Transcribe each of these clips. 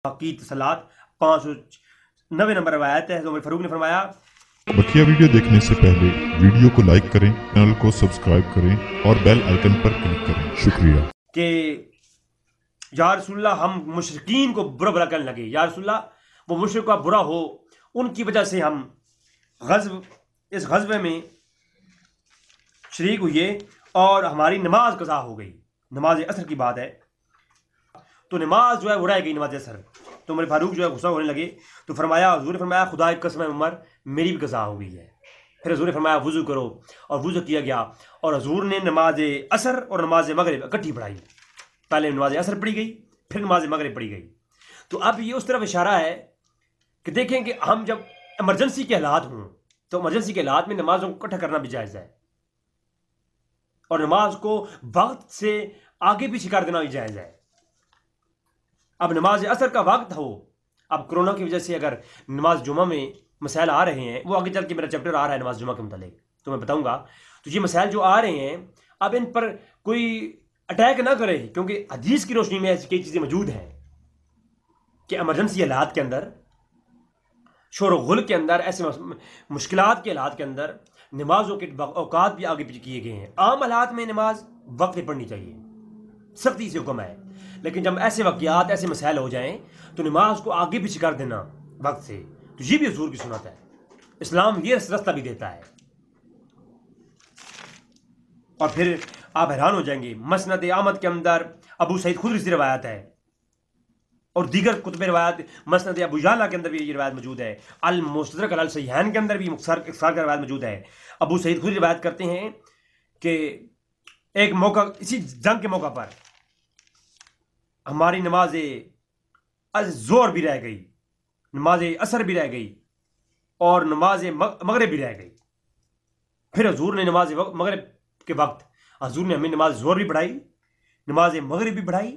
باقی سلاد 590 نمبر روایت ہے. عمر فاروق نے فرمایا بقیہ ویڈیو دیکھنے سے پہلے ویڈیو کو لائک کریں، چینل کو سبسکرائب کریں اور بیل آئیکن پر کلک کریں. شکریہ. کہ یا رسول اللہ ہم مشرکین کو برا برا کرنے لگے. یا رسول اللہ وہ مشرک کا برا ہو، ان کی وجہ سے ہم اس غزوے میں شریک ہوئے اور ہماری نماز قضا ہو گئی. نماز عصر کی بات ہے، تو نماز جو ہے وہ رہ گئی نماز عصر. تو عمر فاروق جو ہے غصہ ہونے لگے تو فرمایا، حضور نے فرمایا خدا کی قسم ہے عمر میری بھی قضا ہو گئی ہے. پھر حضور نے فرمایا وضو کرو، اور وضو کیا گیا اور حضور نے نماز عصر اور نماز مغرب اکٹھی پڑھائی. پہلے نماز عصر پڑھی گئی، پھر نماز مغرب پڑھی گئی. تو اب یہ اس طرف اشارہ ہے کہ دیکھیں کہ ہم جب ایمرجنسی کے حالات ہوں تو ایمرجنسی کے حالات میں نمازوں کو اکٹھا کرنا بھی جائز ہے، اور نماز کو وقت سے آگے پیچھے کر دینا بھی جائز ہے. اب نماز عصر کا وقت ہو، اب کرونا کی وجہ سے اگر نماز جمعہ میں مسائل آ رہے ہیں، وہ آگے چل کے میرا چیپٹر آ رہا ہے نماز جمعہ کے متعلق تو میں بتاؤں گا. تو یہ مسائل جو آ رہے ہیں اب ان پر کوئی اٹیک نہ کرے، کیونکہ حدیث کی روشنی میں ایسی کئی چیزیں موجود ہیں کہ ایمرجنسی حالات کے اندر، شور و غل کے اندر، ایسے مشکلات کے حالات کے اندر نمازوں کے اوقات بھی آگے پیچھے کیے گئے ہیں. عام حالات میں نماز وقت پہ پڑھنی چاہیے، سختی سے حکم ہے. لیکن جب ایسے واقعات، ایسے مسائل ہو جائیں تو نماز کو آگے پیچھے کر دینا وقت سے، تو یہ بھی حضور کی سنت ہے. اسلام یہ رستہ بھی دیتا ہے. اور پھر آپ حیران ہو جائیں گے، مسند احمد کے اندر ابو سعید خدری سے روایت ہے، اور دیگر کتب روایت، مسند ابو یعلا کے اندر بھی یہ روایت موجود ہے، المستدرک علی الصحیحین کے اندر بھی اکثار کا روایت موجود ہے. ابو سعید خدری روایت کرتے ہیں کہ ایک موقع، اسی جنگ کے موقع پر ہماری نماز ظہر بھی رہ گئی، نماز عصر بھی رہ گئی اور نماز مغرب بھی رہ گئی. پھر حضور نے نماز مغرب کے وقت حضور نے ہمیں نماز ظہر بھی پڑھائی، نماز مغرب بھی پڑھائی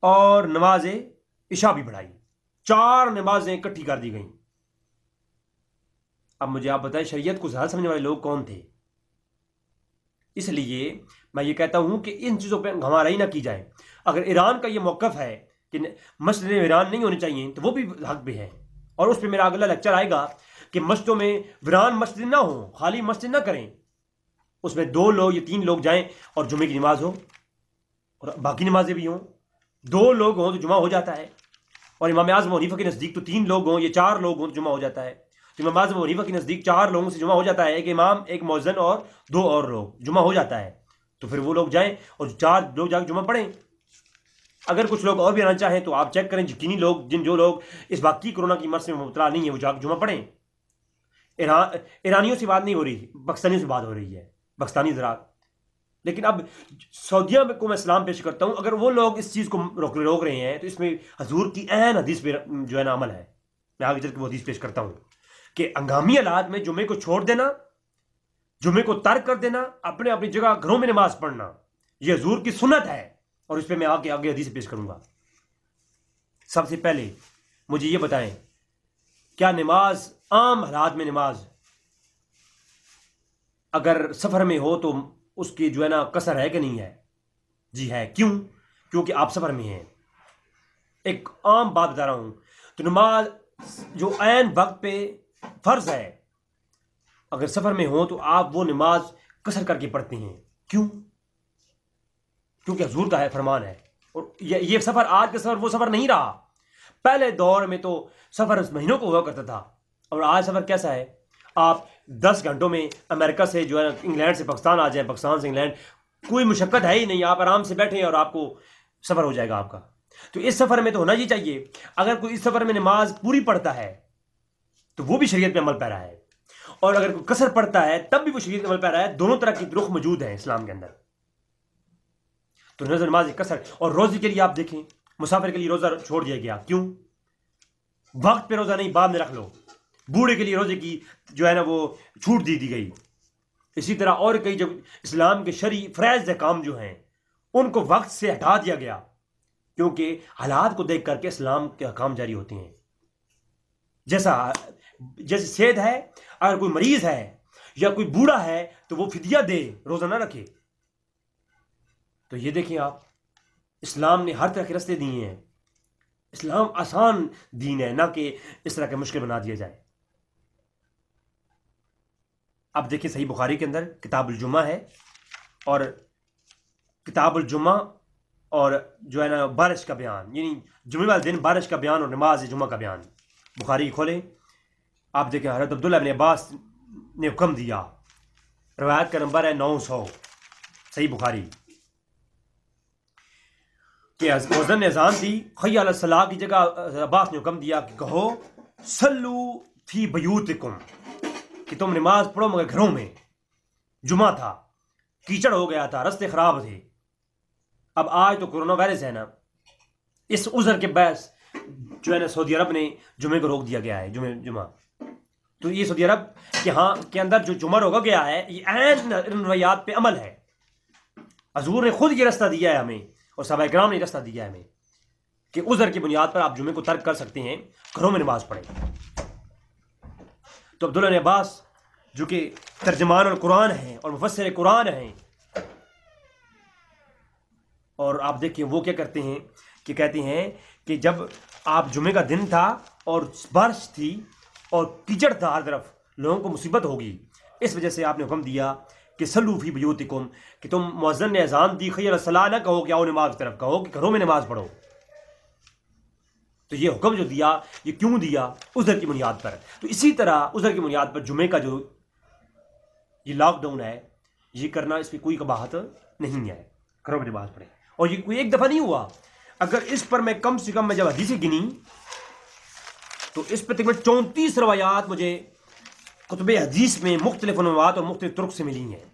اور نماز عشاء بھی پڑھائی. 4 نمازیں اکٹھی کر دی گئیں. اب مجھے آپ بتائیں شریعت کو زیادہ سمجھنے والے لوگ کون تھے؟ اس لیے میں یہ کہتا ہوں کہ ان چیزوں پہ گھمارائی نہ کی جائے. اگر ایران کا یہ موقف ہے کہ مسجد ویران نہیں ہونی چاہیے تو وہ بھی حق پہ ہے، اور اس پہ میرا اگلا لیکچر آئے گا کہ مسجدوں میں ویران مسجد نہ ہوں، خالی مسجد نہ کریں، اس میں 2 لوگ یا 3 لوگ جائیں اور جمعے کی نماز ہو اور باقی نمازیں بھی ہوں. 2 لوگ ہوں تو جمعہ ہو جاتا ہے، اور امام اعظم حنیفہ کے نزدیک تو 3 لوگ ہوں یا 4 لوگ ہوں تو جمعہ ہو جاتا ہے. تو امام اعظم حنیفہ کے نزدیک 4 لوگوں سے جمعہ ہو جاتا ہے، ایک امام، ایک مؤذن اور 2 اور لوگ، جمعہ ہو جاتا ہے. تو پھر وہ لوگ جائیں اور 4 لوگ جا کے جمعہ پڑھیں. اگر کچھ لوگ اور بھی آنا چاہیں تو آپ چیک کریں، یقینی لوگ جو لوگ اس واقعی کرونا کی مرض میں مبتلا نہیں ہیں وہ جا کے جمعہ پڑھیں. ایرانیوں سے بات نہیں ہو رہی، پاکستانیوں سے بات ہو رہی ہے، پاکستانی حضرات. لیکن اب سعودیہ کو میں سلام پیش کرتا ہوں، اگر وہ لوگ اس چیز کو روک رہے ہیں تو اس میں حضور کی عین حدیث پہ جو ہے نا عمل ہے. میں آگے چل کے وہ حدیث پیش کرتا ہوں کہ ہنگامی حالات میں جمعے کو چھوڑ دینا، جمعے کو ترک کر دینا، اپنے اپنی جگہ گھروں میں نماز پڑھنا، یہ حضور کی سنت ہے. اور اس پہ میں آگے حدیث پیش کروں گا. سب سے پہلے مجھے یہ بتائیں، کیا نماز عام حالات میں نماز اگر سفر میں ہو تو اس کی جو ہے نا قصر ہے کہ نہیں ہے؟ جی ہے. کیوں؟ کیونکہ آپ سفر میں ہیں. ایک عام بات بتا رہا ہوں. تو نماز جو عین وقت پہ فرض ہے، اگر سفر میں ہو تو آپ وہ نماز قصر کر کے پڑھتے ہیں. کیوں؟ کیونکہ حضور کا ہے، فرمان ہے. اور یہ سفر آج کا سفر وہ سفر نہیں رہا. پہلے دور میں تو سفر مہینوں کو ہوا کرتا تھا، اور آج سفر کیسا ہے؟ آپ 10 گھنٹوں میں امریکہ سے جو ہے انگلینڈ سے پاکستان آ جائیں، پاکستان سے انگلینڈ، کوئی مشقت ہے ہی نہیں. آپ آرام سے بیٹھیں اور آپ کو سفر ہو جائے گا آپ کا. تو اس سفر میں تو ہونا ہی چاہیے. اگر کوئی اس سفر میں نماز پوری پڑھتا ہے تو وہ بھی شریعت پہ عمل پیرا ہے، اور اگر کوئی قصر پڑھتا ہے تب بھی وہ شریعت پہ عمل پیرا ہے. دونوں طرح کی رخ موجود ہیں اسلام کے اندر. تو نماز قصر. اور روزے کے لیے آپ دیکھیں، مسافر کے لیے روزہ چھوڑ دیا گیا. کیوں؟ وقت پہ روزہ نہیں، بعد میں رکھ لو. بوڑھے کے لیے روزے کی جو ہے نا وہ چھوٹ دی گئی. اسی طرح اور کئی جو اسلام کے شرعی فرائض کام جو ہیں ان کو وقت سے ہٹا دیا گیا، کیونکہ حالات کو دیکھ کر کے اسلام کے احکام جاری ہوتے ہیں. جیسے صحت ہے، اگر کوئی مریض ہے یا کوئی بوڑھا ہے تو وہ فدیہ دے، روزہ نہ رکھے. تو یہ دیکھیں آپ، اسلام نے ہر طرح کے رستے دیے ہیں اسلام آسان دین ہے، نہ کہ اس طرح کے مشکل بنا دیا جائے۔ اب دیکھیں صحیح بخاری کے اندر کتاب الجمعہ ہے، اور کتاب الجمعہ اور جو ہے نا بارش کا بیان، یعنی جمعہ والے دن بارش کا بیان اور نماز جمعہ کا بیان، بخاری کھولیں آپ دیکھیں حضرت عبداللہ بن عباس نے حکم دیا، روایت کا نمبر ہے 900 صحیح بخاری، کہ مؤذن نے اذان دی، حی علی الصلاۃ کی جگہ عباس نے حکم دیا کہ کہو صلو فی بیوتکم، کہ تم نماز پڑھو مگر گھروں میں۔ جمعہ تھا، کیچڑ ہو گیا تھا، راستے خراب تھے۔ اب آج تو کورونا وائرس ہے نا، اس عذر کے باعث جو ہے نا سعودی عرب نے جمعے کو روک دیا گیا ہے، جمعہ۔ تو یہ سعودی عرب کے اندر جو جمعہ روکا گیا ہے، یہ عین روایات پہ عمل ہے۔ حضور نے خود یہ راستہ دیا ہے ہمیں، اور صحابہ کرام نے راستہ دیا ہے ہمیں، کہ عذر کی بنیاد پر آپ جمعے کو ترک کر سکتے ہیں، گھروں میں نماز پڑھیں۔ تو عبداللہ بن عباس جو کہ ترجمان القرآن ہیں اور مفسر قرآن ہیں، اور آپ دیکھیں وہ کیا کرتے ہیں کہ کہتے ہیں کہ جب آپ جمعے کا دن تھا اور بارش تھی اور کیچڑ تھا ہر طرف، لوگوں کو مصیبت ہوگی، اس وجہ سے آپ نے حکم دیا کہ صلو فی بیوتکم، کہ تم مؤذن نے اذان دی حی علی الصلاۃ نہ کہو کہ آؤ نماز کی طرف، کہو کہ گھروں میں نماز پڑھو۔ تو یہ حکم جو دیا، یہ کیوں دیا؟ عذر کی بنیاد پر۔ تو اسی طرح عذر کی بنیاد پر جمعے کا جو یہ لاک ڈاؤن ہے، یہ کرنا اس پہ کوئی قباحت نہیں ہے، گھروں میں نماز پڑھیں۔ اور یہ کوئی ایک دفعہ نہیں ہوا، اگر اس پر میں کم سے کم میں جب حدیثیں گنی تو اس پہ تقریباً 34 روایات مجھے کتب حدیث میں مختلف عنوانات اور مختلف طرق سے ملی ہیں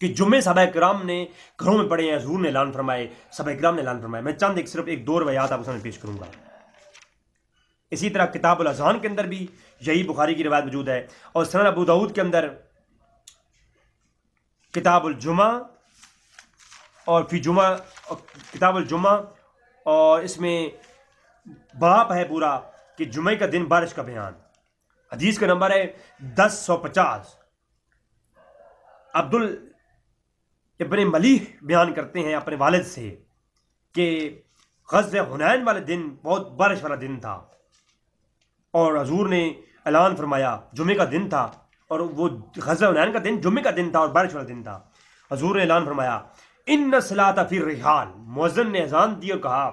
کہ جمعے صحابہ کرام نے گھروں میں پڑھے ہیں، حضور نے اعلان فرمائے، صحابہ کرام نے اعلان فرمائے۔ میں چند صرف ایک دو روایات آپ کے سامنے پیش کروں گا۔ اسی طرح کتاب الاذان کے اندر بھی یہی بخاری کی روایت موجود ہے، اور سنن ابو داؤد کے اندر کتاب الجمعہ اور فی جمعہ، کتاب الجمعہ، اور اس میں باپ ہے پورا کہ جمعے کا دن بارش کا بیان، حدیث کا نمبر ہے 1050۔ عبد ابن ملیح بیان کرتے ہیں اپنے والد سے کہ غزوہ حنین والے دن بہت بارش والا دن تھا، اور حضور نے اعلان فرمایا، جمعے کا دن تھا، اور وہ غزوہ حنین کا دن جمعے کا دن تھا اور بارش والا دن تھا۔ حضور نے اعلان فرمایا ان الصلاۃ فی الرحال، مؤذن نے اذان دی اور کہا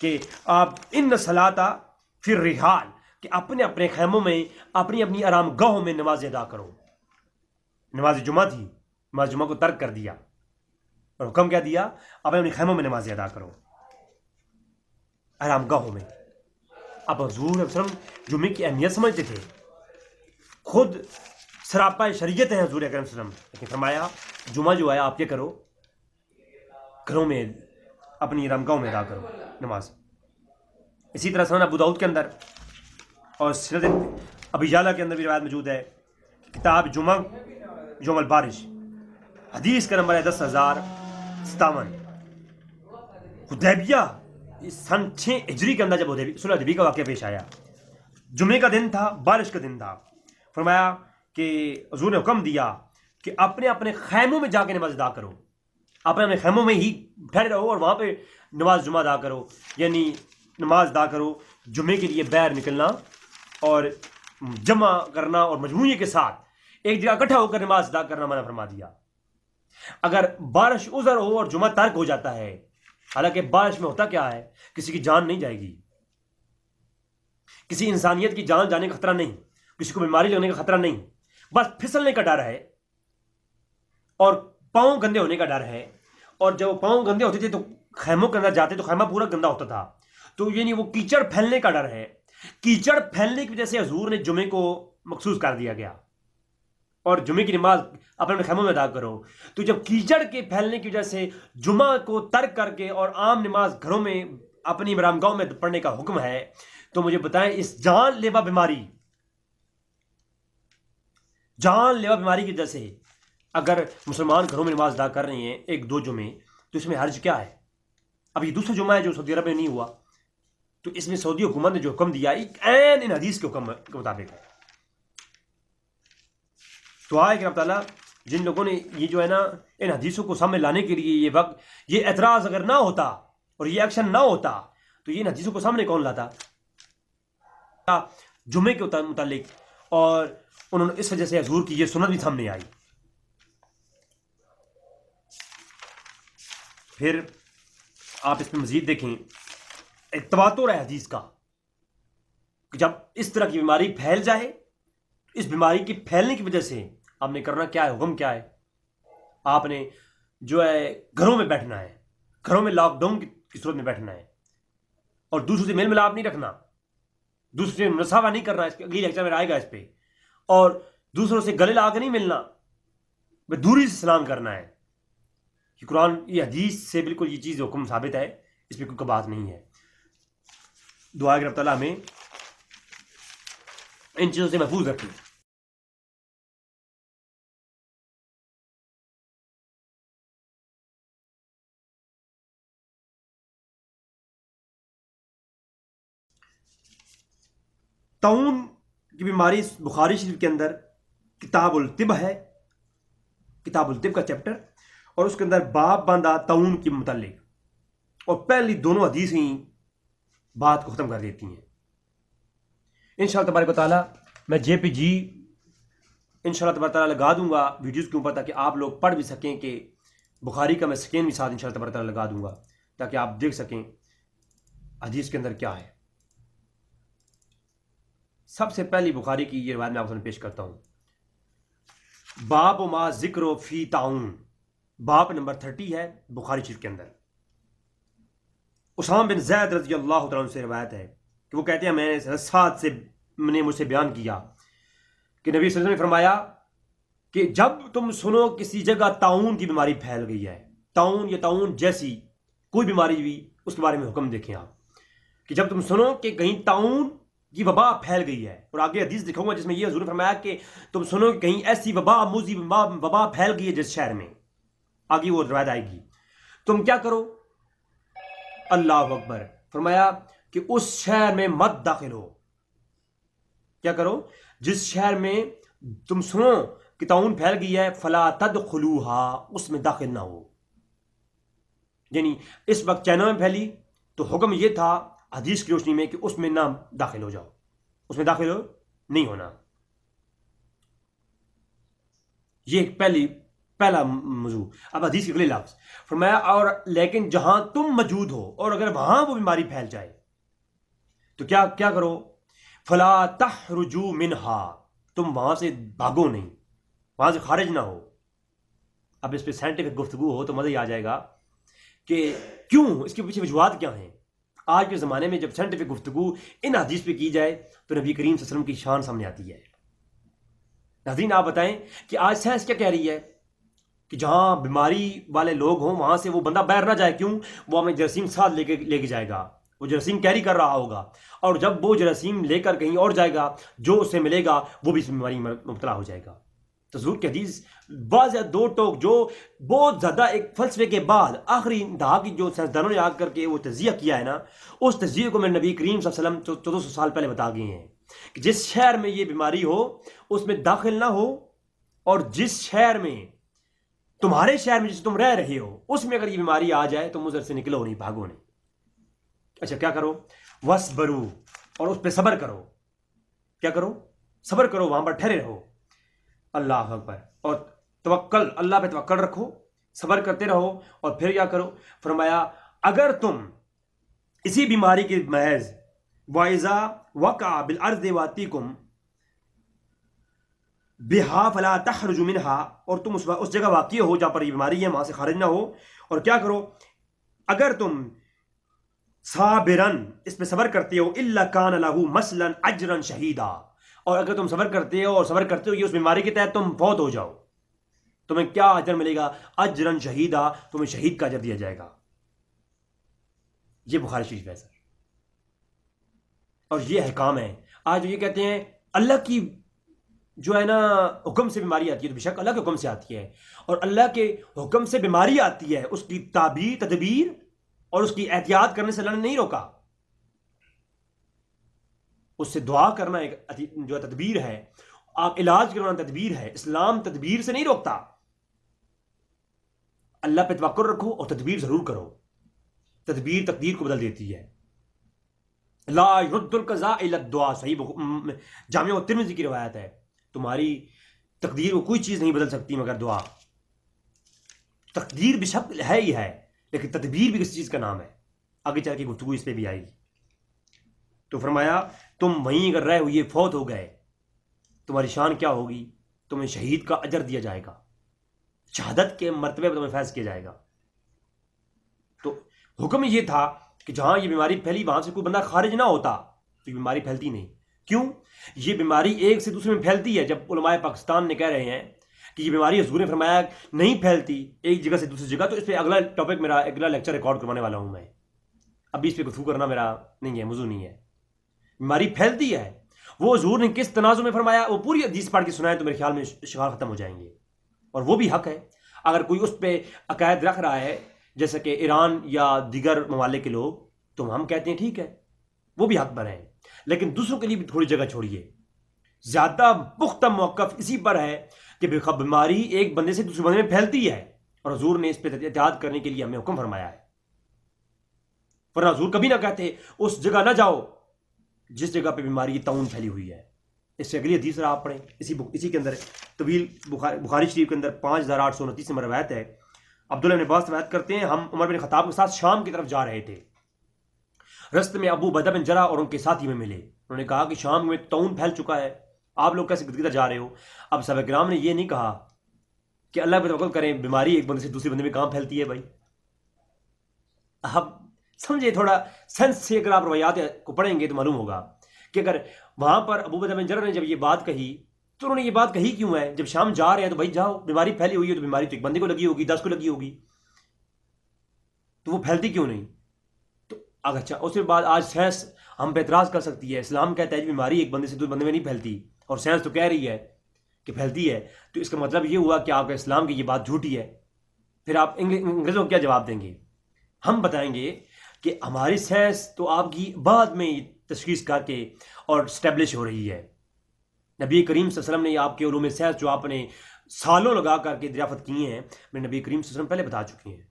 کہ آپ ان الصلاۃ فی الرحال، کہ اپنے اپنے خیموں میں، اپنی اپنی آرام گاہوں میں نماز ادا کرو۔ نماز جمعہ تھی، نماز جمعہ کو ترک کر دیا اور حکم کیا دیا؟ اپنے اپنے خیموں میں نماز ادا کرو، آرام گاہوں میں۔ اب حضور صلی اللہ علیہ وسلم جمعے کی اہمیت سمجھتے تھے، خود سراپا شریعت ہے حضور اکرم صلی اللہ علیہ وسلم، لیکن فرمایا جمعہ جو ہے آپ کیا کرو، گھروں میں اپنی آرام گاہوں میں ادا کرو نماز۔ اسی طرح سنن ابو داؤد کے اندر اور سنن ابی یعلا کے اندر بھی روایت موجود ہے، کتاب جمعہ یوم البارش، حدیث کا نمبر ہے 10,057۔ حدیبیہ سن 6 ہجری کے اندر جب صلح حدیبیہ کا واقعہ پیش آیا، جمعے کا دن تھا، بارش کا دن تھا، فرمایا کہ حضور نے حکم دیا کہ اپنے اپنے خیموں میں جا کے نماز ادا کرو، اپنے اپنے خیموں میں ہی ٹھہرے رہو اور وہاں پہ نماز جمعہ ادا کرو، یعنی نماز ادا کرو۔ جمعے کے لیے باہر نکلنا اور جمع کرنا اور مجموعے کے ساتھ ایک جگہ اکٹھا ہو کر نماز ادا کرنا منع فرما دیا۔ اگر بارش عذر ہو اور جمعہ ترک ہو جاتا ہے، حالانکہ بارش میں ہوتا کیا ہے، کسی کی جان نہیں جائے گی، کسی انسانیت کی جان جانے کا خطرہ نہیں، کسی کو بیماری لگنے کا خطرہ نہیں، بس پھسلنے کا ڈر ہے اور پاؤں گندے ہونے کا ڈر ہے۔ اور جب پاؤں گندے ہوتے تھے تو خیموں کے اندر جاتے تو خیمہ پورا گندا ہوتا تھا، تو یعنی وہ کیچڑ پھیلنے کا ڈر ہے۔ کیچڑ پھیلنے کی وجہ سے حضور نے جمعے کو مخصوص کر دیا گیا، اور جمعے کی نماز اپنے خیموں میں ادا کرو۔ تو جب کیچڑ کے پھیلنے کی وجہ سے جمعہ کو ترک کر کے اور عام نماز گھروں میں اپنی آرامگاہوں میں پڑھنے کا حکم ہے، تو مجھے بتائیں اس جان لیوا بیماری کی وجہ سے اگر مسلمان گھروں میں نماز ادا کر رہے ہیں 1-2 جمعے، تو اس میں حرج کیا ہے؟ اب یہ دوسرا جمعہ ہے جو سعودی عرب میں نہیں ہوا، تو اس میں سعودی حکومت نے جو حکم دیا عین ان حدیث کے حکم کے مطابق ہے۔ تو آئے کہ رب تعالیٰ جن لوگوں نے یہ جو ہے نا ان حدیثوں کو سامنے لانے کے لیے یہ وقت، یہ اعتراض اگر نہ ہوتا اور یہ ایکشن نہ ہوتا، تو یہ حدیثوں کو سامنے کون لاتا جمعے کے متعلق، اور انہوں نے اس وجہ سے حضور کی یہ سنت بھی سامنے آئی. پھر آپ اس میں مزید دیکھیں، ایک تواتر ہے حدیث کا کہ جب اس طرح کی بیماری پھیل جائے، اس بیماری کی پھیلنے کی وجہ سے آپ نے کرنا کیا ہے، حکم کیا ہے؟ آپ نے جو ہے گھروں میں بیٹھنا ہے، گھروں میں لاک ڈاؤن کی صورت میں بیٹھنا ہے، اور دوسروں سے میل ملاپ نہیں رکھنا، دوسروں سے مساوا نہیں کرنا. اس کے اگلی لیکچر میں آئے گا اس پہ. اور دوسروں سے گلے لا کے نہیں ملنا، دوری سے سلام کرنا ہے. کہ قرآن یہ حدیث سے بالکل یہ چیز حکم ثابت ہے، اس پہ کوئی بات نہیں ہے. دعا کہ رب تعالیٰ ہمیں ان چیزوں سے محفوظ رکھیں. طاعون کی بیماری بخاری شریف کے اندر کتاب الطب ہے، کتاب الطب کا چیپٹر، اور اس کے اندر باب باندھا طاعون کے متعلق، اور پہلی دونوں حدیثیں بات کو ختم کر دیتی ہیں. انشاءاللہ تبارک و تعالیٰ میں جے پی جی انشاءاللہ تبارک و تعالیٰ لگا دوں گا ویڈیوز کے اوپر، تاکہ آپ لوگ پڑھ بھی سکیں. کہ بخاری کا میں سکین بھی ساتھ انشاءاللہ تبارک و تعالیٰ لگا دوں گا، تاکہ آپ دیکھ سکیں حدیث کے اندر کیا ہے. سب سے پہلی بخاری کی یہ روایت میں آپ کو پیش کرتا ہوں. باب ما ذکر فی طاعون، باب نمبر 30 ہے بخاری شریف کے اندر. اسامہ بن زید رضی اللہ تعالیٰ عنہ سے روایت ہے کہ وہ کہتے ہیں میں نے ساتھ سے مجھ سے بیان کیا کہ نبی صلی اللہ علیہ وسلم نے فرمایا کہ جب تم سنو کسی جگہ طاعون کی بیماری پھیل گئی ہے، طاعون یا طاعون جیسی کوئی بیماری بھی، اس کے بارے میں حکم دیکھیں آپ کہ جب تم سنو کہ کہیں طاعون کی وبا پھیل گئی ہے. اور آگے حدیث دکھاؤں گا جس میں یہ حضور نے فرمایا کہ تم سنو کہ کہیں ایسی وبا موذی وبا پھیل گئی ہے جس شہر میں، آگے وہ روایت آئے گی. تم کیا کرو؟ اللہ اکبر. فرمایا کہ اس شہر میں مت داخل ہو. کیا کرو؟ جس شہر میں تم سنو کہ طاعون پھیل گئی ہے، فلا تدخلوها، اس میں داخل نہ ہو. یعنی اس وقت چائنا میں پھیلی تو حکم یہ تھا حدیث کی روشنی میں کہ اس میں نہ داخل ہو جاؤ، اس میں داخل ہو نہیں ہونا. یہ پہلا موضوع. اب حدیث کے اگلے لفظ فرمایا اور لیکن جہاں تم موجود ہو اور اگر وہاں وہ بیماری پھیل جائے تو کیا کرو؟ فلا تخرجوا منها، تم وہاں سے بھاگو نہیں، وہاں سے خارج نہ ہو. اب اس پہ سائنٹیفک گفتگو ہو تو مزہ ہی آ جائے گا کہ کیوں، اس کے پیچھے وجوہات کیا ہیں. آج کے زمانے میں جب سائنٹیفک گفتگو ان حدیث پہ کی جائے تو نبی کریم صلی اللہ علیہ وسلم کی شان سامنے آتی ہے. ناظرین آپ بتائیں کہ آج سائنس کیا کہہ رہی ہے کہ جہاں بیماری والے لوگ ہوں وہاں سے وہ بندہ باہر نہ جائے. کیوں؟ وہ ہمیں جراثیم ساتھ لے کے جائے گا، وہ جراثیم کیری کر رہا ہوگا، اور جب وہ جراثیم لے کر کہیں اور جائے گا جو اسے ملے گا وہ بھی اس بیماری میں مبتلا ہو جائے گا. تو حضور کی حدیث واضح دو ٹوک جو بہت زیادہ ایک فلسفے کے بعد آخری انتہا کی جو سائنسدانوں نے آ کر کے وہ تجزیہ کیا ہے نا، اس تجزیے کو میرے نبی کریم صلی اللہ علیہ وسلم 1400 سال پہلے بتا گئے ہیں کہ جس شہر میں یہ بیماری ہو اس میں داخل نہ ہو، اور جس شہر میں تمہارے شہر میں جس تم رہ رہے ہو اس میں اگر یہ بیماری آ جائے تو ادھر سے نکلو نہیں، بھاگو نہیں. اچھا کیا کرو؟ وَاصْبِرُوا، اور اس پہ صبر کرو. کیا کرو؟ صبر کرو، وہاں پر ٹھہرے رہو. اللہ اکبر. اور توکل، اللہ پہ توکل رکھو، صبر کرتے رہو. اور پھر کیا کرو؟ فرمایا اگر تم اسی بیماری کے محض وَإِذَا وَقَعَ بِالْأَرْضِ وَأَتِيكُمْ بِهَا فَلَا تَخْرُجُوا مِنْهَا، اور تم اس جگہ واقع ہو جہاں پر یہ بیماری ہے وہاں سے خارج نہ ہو. اور کیا کرو؟ اگر تم صابرن، اس پہ صبر کرتے ہو، إِلَّا كَانَ لَهُ مَثْلًا أَجْرًا شَهِيدًا، اور اگر تم صبر کرتے ہو اور صبر کرتے ہو یہ اس بیماری کے تحت تم فوت ہو جاؤ، تمہیں کیا اجر ملے گا؟ اجرن شہیدہ، تمہیں شہید کا اجر دیا جائے گا. یہ بخاری شریف ہے سر، اور یہ احکام ہے. آج یہ کہتے ہیں اللہ کی جو ہے نا حکم سے بیماری آتی ہے، تو بے شک اللہ کے حکم سے آتی ہے، اور اللہ کے حکم سے بیماری آتی ہے، اس کی تدبیر اور اس کی احتیاط کرنے سے اللہ نے نہیں روکا. اس سے دعا کرنا ایک جو تدبیر ہے، آپ علاج کروانا تدبیر ہے. اسلام تدبیر سے نہیں روکتا. اللہ پہ توکل رکھو اور تدبیر ضرور کرو. تدبیر تقدیر کو بدل دیتی ہے. لا يرد القضاء الا الدعاء، صحیح جامع ترمذی کی روایت ہے، تمہاری تقدیر کو کوئی چیز نہیں بدل سکتی مگر دعا۔ تقدیر بے شک ہے ہی ہے، لیکن تدبیر بھی کسی چیز کا نام ہے، آگے چل کے گفتگو اس پہ بھی آئے گی۔ تو فرمایا تم وہیں اگر رہے ہوئے فوت ہو گئے، تمہاری شان کیا ہوگی؟ تمہیں شہید کا اجر دیا جائے گا، شہادت کے مرتبے پر تمہیں فیض کیا جائے گا۔ تو حکم یہ تھا کہ جہاں یہ بیماری پھیلی وہاں سے کوئی بندہ خارج نہ ہوتا تو یہ بیماری پھیلتی نہیں۔ کیوں؟ یہ بیماری ایک سے دوسرے میں پھیلتی ہے۔ جب علماء پاکستان نے کہہ رہے ہیں کہ یہ بیماری حضور نے فرمایا نہیں پھیلتی ایک جگہ سے دوسری جگہ، تو اس پہ اگلا ٹاپک میرا اگلا لیکچر ریکارڈ کروانے والا ہوں میں، ابھی اس پہ گفتگو کرنا میرا نہیں ہے، موضوع نہیں ہے۔ بیماری پھیلتی ہے، وہ حضور نے کس تنازع میں فرمایا وہ پوری حدیث پڑھ کے سنائے تو میرے خیال میں اشغال ختم ہو جائیں گے، اور وہ بھی حق ہے۔ اگر کوئی اس پہ عقائد رکھ رہا ہے جیسے کہ ایران یا دیگر ممالک کے لوگ، تو ہم کہتے ہیں ٹھیک ہے، وہ بھی حق پر ہیں، لیکن دوسروں کے لیے بھی تھوڑی جگہ چھوڑیے۔ زیادہ پختہ موقف اسی پر ہے کہ بیماری ایک بندے سے دوسرے بندے میں پھیلتی ہے، اور حضور نے اس پہ احتیاط کرنے کے لیے ہمیں حکم فرمایا ہے۔ ورنہ حضور کبھی نہ کہتے اس جگہ نہ جاؤ جس جگہ پہ بیماری طاعون پھیلی ہوئی ہے۔ اس سے اگلی حدیث آپ پڑھیں، اسی کے اندر طویل بخاری شریف کے اندر 5829 نمبر روایت ہے۔ عبداللہ بن عباس روایت کرتے ہیں ہم عمر بن خطاب کے ساتھ شام کی طرف جا رہے تھے، رستے میں ابو عبیدہ بن جرح اور ان کے ساتھی میں ملے۔ انہوں نے کہا کہ شام میں طاعون پھیل چکا ہے، آپ لوگ کیسے گدگدہ جا رہے ہو؟ اب صحابہ کرام نے یہ نہیں کہا کہ اللہ پہ توکل کریں، بیماری ایک بندے سے دوسرے بندے میں کہاں پھیلتی ہے بھائی؟ اب سمجھے، تھوڑا سینس سے اگر آپ روایات کو پڑھیں گے تو معلوم ہوگا کہ اگر وہاں پر ابو عبیدہ بن جرح نے جب یہ بات کہی تو انہوں نے یہ بات کہی کیوں ہے؟ جب شام جا رہے ہیں تو بھائی جاؤ، بیماری پھیلی ہوئی ہے تو بیماری تو ایک بندے کو لگی ہوگی، 10 کو لگی ہوگی، تو وہ پھیلتی کیوں نہیں؟ تو اچھا اس کے بعد آج سائنس ہم پہ اعتراض کر سکتی ہے، اسلام کہتا ہے کہ بیماری ایک بندے سے دوسرے بندے میں نہیں پھیلتی، اور سائنس تو کہہ رہی ہے کہ پھیلتی ہے، تو اس کا مطلب یہ ہوا کہ آپ کا اسلام کی یہ بات جھوٹی ہے۔ پھر آپ انگریزوں کو کیا جواب دیں گے؟ ہم بتائیں گے کہ ہماری سائنس تو آپ کی بعد میں تشخیص کر کے اور اسٹیبلش ہو رہی ہے۔ نبی کریم صلی اللہ علیہ وسلم نے آپ کے علوم سائنس جو آپ نے سالوں لگا کر کے دریافت کیے ہیں، میں نبی کریم صلی اللہ علیہ وسلم پہلے بتا چکے ہیں۔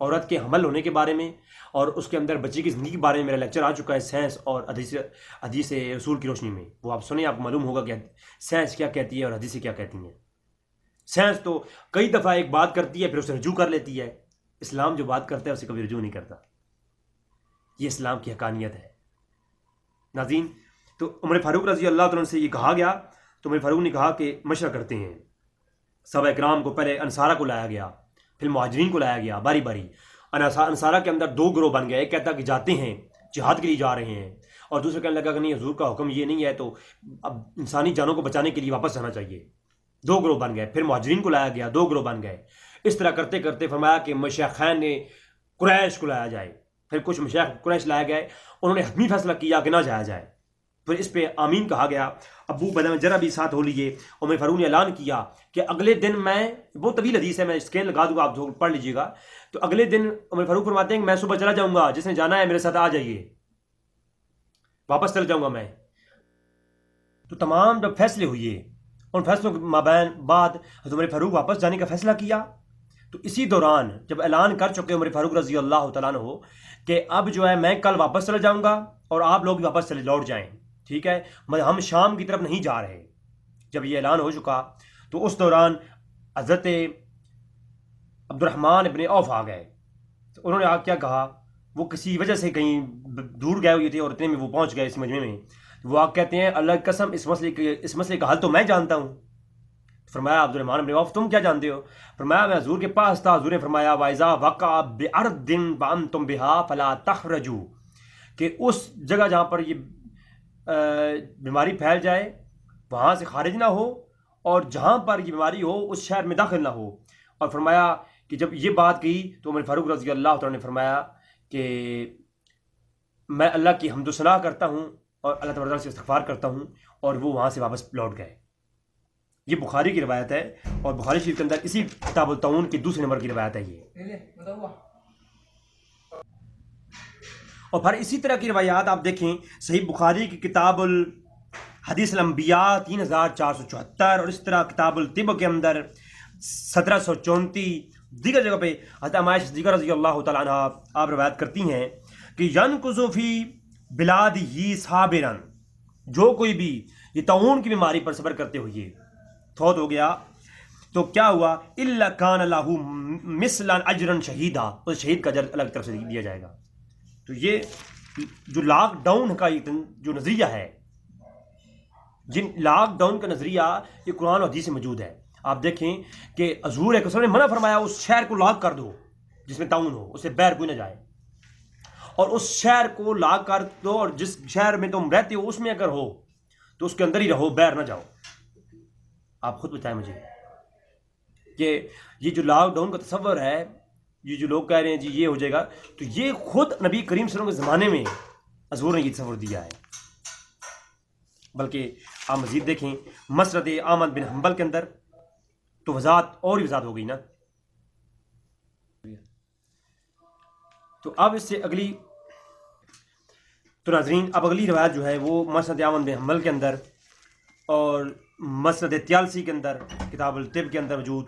عورت کے حمل ہونے کے بارے میں اور اس کے اندر بچے کی زندگی کے بارے میں میرا لیکچر آ چکا ہے، سائنس اور حدیث رسول کی روشنی میں، وہ آپ سنیں، آپ کو معلوم ہوگا کہ سائنس کیا کہتی ہے اور حدیثیں کیا کہتی ہیں۔ سائنس تو کئی دفعہ ایک بات کرتی ہے پھر اسے رجوع کر لیتی ہے، اسلام جو بات کرتا ہے اسے کبھی رجوع نہیں کرتا، یہ اسلام کی حقانیت ہے۔ ناظرین، تو عمر فاروق رضی اللہ عنہ سے یہ کہا گیا تو عمر فاروق نے کہا کہ مشورہ کرتے ہیں۔ صحابہ اکرام کو پہلے انصارہ کو لایا گیا، پھر مہاجرین کو لایا گیا باری باری۔ انصارہ کے اندر 2 گروہ بن گئے، ایک کہتا کہ جاتے ہیں جہاد کے لیے جا رہے ہیں، اور دوسرے کہنے لگا کہ نہیں، حضور کا حکم یہ نہیں ہے تو اب انسانی جانوں کو بچانے کے لیے واپس جانا چاہیے۔ 2 گروہ بن گئے، پھر مہاجرین کو لایا گیا، 2 گروہ بن گئے۔ اس طرح کرتے کرتے فرمایا کہ مشائخین نے قریش کو لایا جائے، پھر کچھ مشائخ قریش لائے گئے، انہوں نے حتمی فیصلہ کیا کہ نہ جایا جائے، پھر اس پہ آمین کہا گیا۔ ابو عبیدہ بن جرح بھی ساتھ ہو لیے۔ عمر فاروق نے اعلان کیا کہ اگلے دن میں، بہت طویل حدیث ہے، میں اسکین لگا دوں گا، آپ پڑھ لیجیے گا، تو اگلے دن عمر فاروق فرماتے ہیں کہ میں صبح چلا جاؤں گا، جس نے جانا ہے میرے ساتھ آ جائیے، واپس چل جاؤں گا میں۔ تو تمام جب فیصلے ہوئے، ان فیصلوں کے مابین بعد حضرت عمر فاروق واپس جانے کا فیصلہ کیا، تو اسی دوران جب اعلان کر چکے عمر فاروق رضی اللہ تعالیٰ عنہ کہ اب جو ہے میں کل واپس چلا جاؤں گا اور آپ لوگ بھی واپس چلے لوٹ جائیں، ٹھیک ہے، ہم شام کی طرف نہیں جا رہے، جب یہ اعلان ہو چکا تو اس دوران حضرت عبد الرحمن ابن عوف آ گئے۔ تو انہوں نے کیا کہا، وہ کسی وجہ سے کہیں دور گئے ہوئے تھے اور اتنے میں وہ پہنچ گئے اس مجمع میں، وہ آپ کہتے ہیں اللہ کی قسم اس مسئلے کا حل تو میں جانتا ہوں۔ فرمایا عبد الرحمن ابن عوف تم کیا جانتے ہو؟ فرمایا میں حضور کے پاس تھا، حضور نے فرمایا وَإِذَا وَقَعَ بِأَرْضٍ وَأَنْتُمْ بِهَا فَلَا تَخْرَجُوا، کہ اس جگہ جہاں پر یہ بیماری پھیل جائے وہاں سے خارج نہ ہو، اور جہاں پر یہ بیماری ہو اس شہر میں داخل نہ ہو۔ اور فرمایا کہ جب یہ بات کی تو عمر فاروق رضی اللہ تعالیٰ نے فرمایا کہ میں اللہ کی حمد و ثنا کرتا ہوں اور اللہ تعالیٰ سے استغفار کرتا ہوں، اور وہ وہاں سے واپس لوٹ گئے۔ یہ بخاری کی روایت ہے، اور بخاری شریف کے اندر اسی کتاب الطاعون کی 2 نمبر کی روایت ہے یہ۔ اور پھر اسی طرح کی روایات آپ دیکھیں صحیح بخاری کی کتاب الحدیث الانبیاء 3474، اور اس طرح کتاب الطب کے اندر 1734، دیگر جگہ پہ حضرت عائشہ صدیقہ رضی اللہ تعالیٰ عنہ آپ روایت کرتی ہیں کہ ینقض فی بلاد ہی صابرن، جو کوئی بھی یہ طاعون کی بیماری پر صبر کرتے ہوئے فوت ہو گیا تو کیا ہوا، الا کان لہ مثل اجرا شہیدا، اس شہید کا اجر الگ طرف سے دیا جائے گا۔ تو یہ جو لاک ڈاؤن کا جو نظریہ ہے، لاک ڈاؤن کا نظریہ یہ قرآن و حدیث سے موجود ہے۔ آپ دیکھیں کہ حضور ایک نے منع فرمایا اس شہر کو لاک کر دو جس میں طاعون ہو، اسے باہر کوئی نہ جائے، اور اس شہر کو لاک کر دو، اور جس شہر میں تم رہتے ہو اس میں اگر ہو تو اس کے اندر ہی رہو، باہر نہ جاؤ۔ آپ خود بتائیں مجھے کہ یہ جو لاک ڈاؤن کا تصور ہے، یہ جو لوگ کہہ رہے ہیں جی یہ ہو جائے گا، تو یہ خود نبی کریم صلی اللہ علیہ وسلم کے زمانے میں حضور نے یہ تصور دیا ہے۔ بلکہ آپ مزید دیکھیں مسند احمد بن حنبل کے اندر تو وضاحت اور ہی وضاحت ہو گئی نا۔ تو اب اس سے اگلی تو ناظرین اب اگلی روایت جو ہے وہ مسند احمد بن حنبل کے اندر اور مسند طیالسی کے اندر کتاب الطب کے اندر موجود،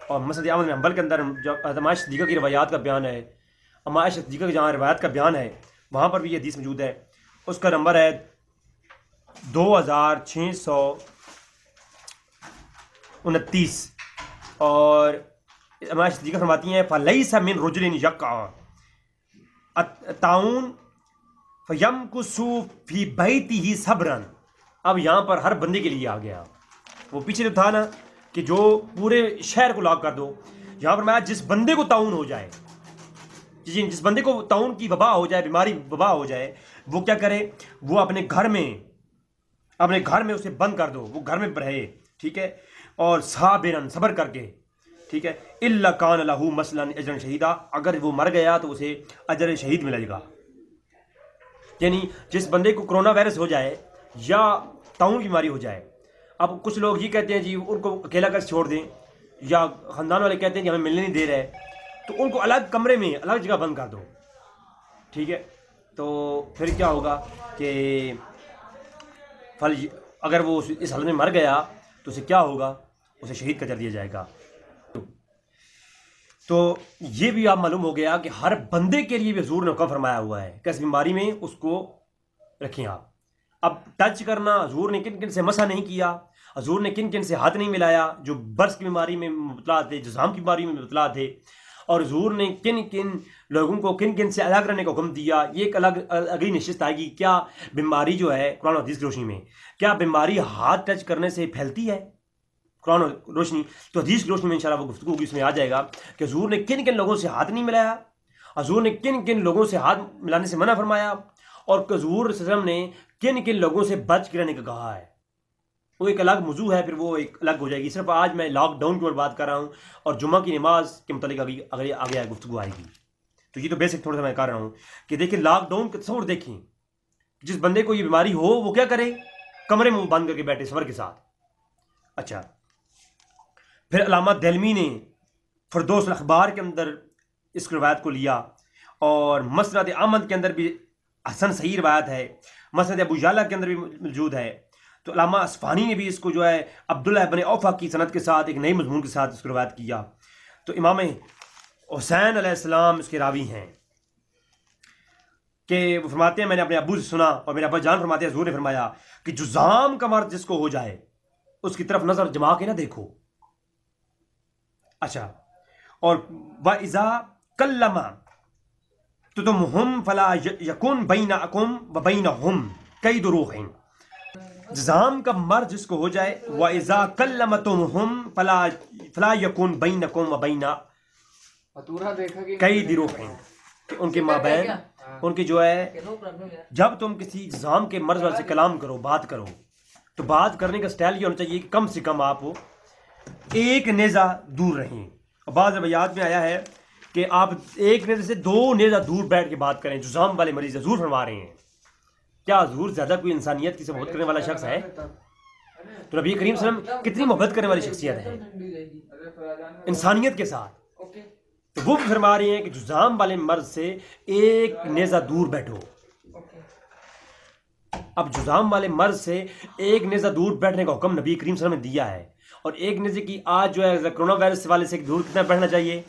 اور مسند احمد بن حنبل کے اندر جب حضرت عائشہ صدیقہ کی روایات کا بیان ہے، عائشہ صدیقہ کی جہاں روایت کا بیان ہے وہاں پر بھی یہ حدیث موجود ہے، اس کا نمبر ہے 2629، اور عائشہ صدیقہ فرماتی ہیں فَلَيْسَ مِن رُجُلٍ يَقْعَ الطَّاعُونُ فَيَمْكُثُ فِي بَيْتِهِ صَبْرًا۔ اب یہاں پر ہر بندے کے لیے آ گیا، وہ پیچھے جو تھا نا کہ جو پورے شہر کو لاک کر دو، یہاں پر میں جس بندے کو طاعون ہو جائے، جس بندے کو طاعون کی وبا ہو جائے، بیماری وبا ہو جائے، وہ کیا کرے، وہ اپنے گھر میں اسے بند کر دو، وہ گھر میں رہے، ٹھیک ہے، اور صابرن صبر کر کے، ٹھیک ہے، الا کان لہ مثلا اجرا شہیدا، اگر وہ مر گیا تو اسے اجر شہید ملے گا۔ یعنی جس بندے کو کرونا وائرس ہو جائے یا طاعون کی بیماری ہو جائے، اب کچھ لوگ یہ کہتے ہیں جی ان کو اکیلا کر چھوڑ دیں، یا خاندان والے کہتے ہیں کہ ہمیں ملنے نہیں دے رہے، تو ان کو الگ کمرے میں الگ جگہ بند کر دو، ٹھیک ہے۔ تو پھر کیا ہوگا کہ اگر وہ اس حالت میں مر گیا تو اسے کیا ہوگا، اسے شہید کا اجر دیا جائے گا۔ تو یہ بھی آپ معلوم ہو گیا کہ ہر بندے کے لیے بھی حضور نے حکم فرمایا ہوا ہے کہ اس بیماری میں اس کو رکھیں آپ۔ اب ٹچ کرنا، حضور نے کن کن سے مسح نہیں کیا، حضور نے کن کن سے ہاتھ نہیں ملایا جو برس کی بیماری میں مبتلا تھے، جزام کی بیماری میں مبتلا تھے، اور حضور نے کن کن لوگوں کو کن کن سے الگ رہنے کا حکم دیا۔ یہ ایک اگلی نشست آئے گی، کیا بیماری جو ہے قرآن و حدیث کی روشنی میں، کیا بیماری ہاتھ ٹچ کرنے سے پھیلتی ہے؟ قرآن و روشنی تو حدیث کی روشنی میں انشاءاللہ وہ گفتگو ہوگی، اس میں آ جائے گا کہ حضور نے کن کن لوگوں سے ہاتھ نہیں ملایا، حضور نے کن کن لوگوں سے ہاتھ ملانے سے منع فرمایا، اور حضور صلی اللہ علیہ وسلم نے کن کن لوگوں سے بچ کے رہنے کا کہا ہے۔ وہ ایک الگ موضوع ہے، پھر وہ ایک الگ ہو جائے گی۔ صرف آج میں لاک ڈاؤن کی اور بات کر رہا ہوں، اور جمعہ کی نماز کے متعلق آگے گفتگو آئے گی۔ تو یہ تو بیسک تھوڑا سا میں کر رہا ہوں کہ دیکھیں لاک ڈاؤن کا تصور دیکھیں، جس بندے کو یہ بیماری ہو وہ کیا کرے، کمرے میں بند کر کے بیٹھے صبر کے ساتھ۔ اچھا، پھر علامہ دہلوی نے فردوس الاخبار کے اندر اس روایت کو لیا، اور مسند احمد کے اندر بھی حسن صحیح روایت ہے، مسند ابو یعلا کے اندر بھی موجود ہے۔ تو علامہ اصفہانی نے بھی اس کو جو ہے عبداللہ بن اوفا کی سند کے ساتھ ایک نئی مضمون کے ساتھ اس کو روایت کیا۔ تو امام حسین علیہ السلام اس کے راوی ہیں کہ وہ فرماتے ہیں میں نے اپنے ابو سے سنا، اور میرے ابا جان فرماتے ہیں حضور نے فرمایا کہ جذام کا مرض جس کو ہو جائے اس کی طرف نظر جما کے نہ دیکھو۔ اچھا، اور وَإِذَا كَلَّمَ تُتُمْهُمْ فَلَا يَكُنْ بَيْنَكُمْ وَبَيْنَهُمْ كَيْدُ رُوحٍ۔ جذام کا مرض جس کو ہو جائے، وَإِذَا كَلَّمَتُمْهُمْ فَلَا يَكُنْ بَيْنَكُمْ وَبَيْنَ كَيْدِ رُوحٍ، کہ ان کے مابین ان کی جو ہے جب تم کسی جذام کے مرض والے سے کلام کرو، بات کرو، تو بات کرنے کا سٹائل یہ ہونا چاہیے کہ کم سے کم آپ ایک نیزہ دور رہیں۔ اور بعض روایات میں آیا ہے کہ آپ ایک نیزے سے 2 نیزہ دور بیٹھ کے بات کریں۔ جذام والے مریض حضور فرما رہے ہیں، کیا حضور زیادہ کوئی انسانیت کی سے محبت کرنے والا شخص ہے؟ تو نبی کریم صلی اللہ علیہ وسلم کتنی محبت کرنے والی شخصیت ہے انسانیت کے ساتھ، تو وہ بھی فرما رہے ہیں کہ جذام والے مرض سے ایک نیزہ دور بیٹھو۔ اب جذام والے مرض سے ایک نیزہ دور بیٹھنے کا حکم نبی کریم صلی اللہ علیہ وسلم نے دیا ہے، اور ایک نیزے کی آج جو ہے کرونا وائرس والے سے دور کتنا بیٹھنا چاہیے؟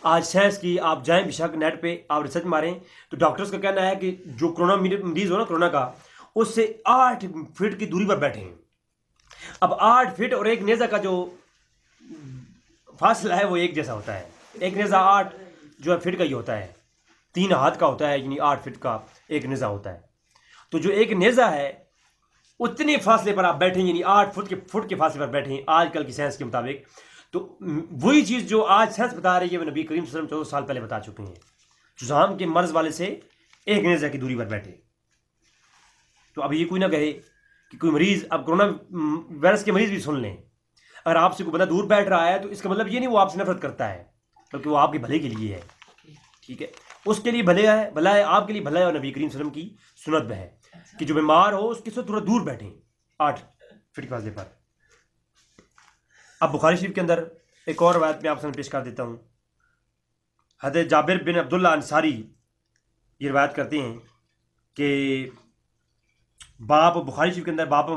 آج سائنس کی آپ جائیں بھی شک نیٹ پہ آپ ریسرچ ماریں تو ڈاکٹرز کا کہنا ہے کہ جو کرونا مریض ہو نا کرونا کا، اس سے 8 فٹ کی دوری پر بیٹھے ہیں. اب 8 فٹ اور ایک نیزہ کا جو فاصلہ ہے وہ ایک جیسا ہوتا ہے. ایک نیزہ 8 جو ہے فٹ کا ہی ہوتا ہے، 3 ہاتھ کا ہوتا ہے، یعنی 8 فٹ کا ایک نیزہ ہوتا ہے. تو جو ایک نیزہ ہے اتنے فاصلے پر آپ بیٹھیں، یعنی 8 فٹ کے فاصلے پر بیٹھیں آج کل کی سائنس کے مطابق. تو وہی چیز جو آج سائنس بتا رہی ہے وہ نبی کریم صلی اللہ علیہ وسلم 14 سال پہلے بتا چکے ہیں. جذام کے مرض والے سے ایک نیزہ کی دوری پر بیٹھے. تو اب یہ کوئی نہ کہے کہ کوئی مریض، اب کرونا وائرس کے مریض بھی سن لیں، اگر آپ سے کوئی بندہ دور بیٹھ رہا ہے تو اس کا مطلب یہ نہیں وہ آپ سے نفرت کرتا ہے، بلکہ وہ آپ کے بھلے کے لیے ہے. ٹھیک ہے، اس کے لیے بھلا ہے، آپ کے لیے بھلا ہے، اور نبی کریم صلی اللہ علیہ وسلم کی سنت ہے کہ جو بیمار ہو اس کے سے تھوڑا دور بیٹھیں 8 فٹ کے فاصلے پر. اب بخاری شریف کے اندر ایک اور روایت میں آپ سے پیش کر دیتا ہوں. حضرت جابر بن عبداللہ انصاری یہ روایت کرتے ہیں کہ بخاری شریف کے اندر باب